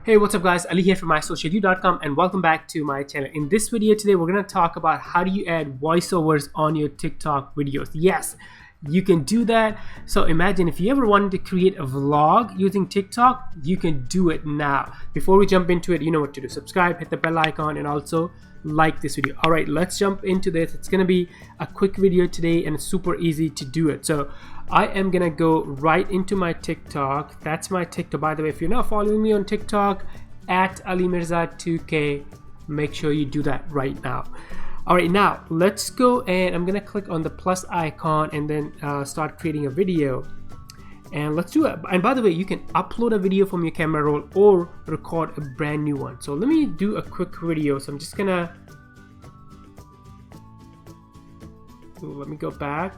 Hey, what's up guys, Ali here from mysocialyou.com and welcome back to my channel. In this video today, we're going to talk about how do you add voiceovers on your TikTok videos. Yes, you can do that. So imagine if you ever wanted to create a vlog using TikTok, you can do it now. Before we jump into it, you know what to do. Subscribe, hit the bell icon, and also like this video. All right, let's jump into this. It's going to be a quick video today and it's super easy to do it. So I am gonna go right into my TikTok. That's my TikTok, by the way. If you're not following me on TikTok, at Ali Mirza 2K, make sure you do that right now. All right, now let's go, and I'm gonna click on the plus icon and then start creating a video. And let's do it. And by the way, you can upload a video from your camera roll or record a brand new one. So let me do a quick video. So I'm just gonna, let me go back.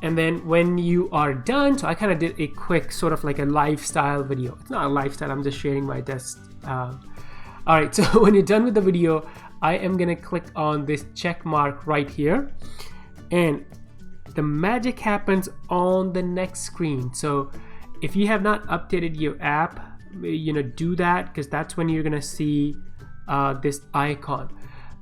And then when you are done, so I kind of did a quick sort of like a lifestyle video. It's not a lifestyle, I'm just sharing my desk. All right, so when you're done with the video, I am gonna click on this check mark right here. And the magic happens on the next screen. So if you have not updated your app, do that, because that's when you're gonna see this icon.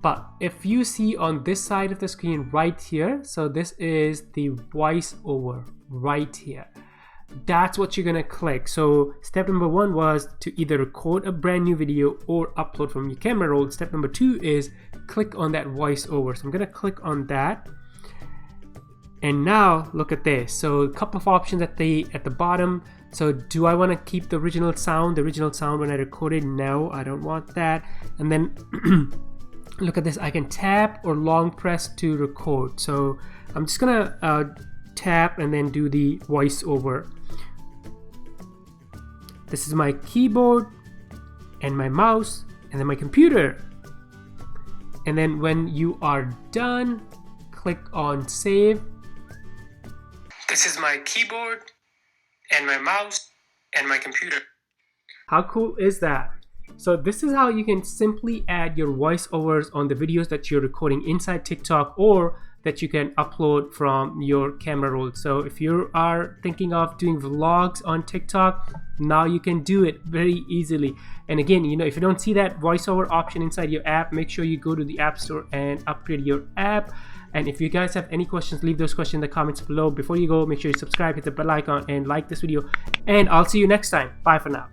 But if you see on this side of the screen right here, so this is the voiceover right here. That's what you're gonna click. So step number one was to either record a brand new video or upload from your camera roll. Step number two is click on that voiceover. So I'm gonna click on that. And now look at this. So a couple of options at the bottom. So do I want to keep the original sound when I recorded? No, I don't want that. And then look at this, I can tap or long press to record. So I'm just gonna tap and then do the voiceover. This is my keyboard and my mouse and then my computer. And then when you are done, click on save. This is my keyboard and my mouse and my computer. How cool is that? So this is how you can simply add your voiceovers on the videos that you're recording inside TikTok or that you can upload from your camera roll. So if you are thinking of doing vlogs on TikTok, now you can do it very easily. And again, if you don't see that voiceover option inside your app, make sure you go to the App Store and upgrade your app. And if you guys have any questions, leave those questions in the comments below. Before you go, make sure you subscribe, hit the bell icon, and like this video. And I'll see you next time. Bye for now.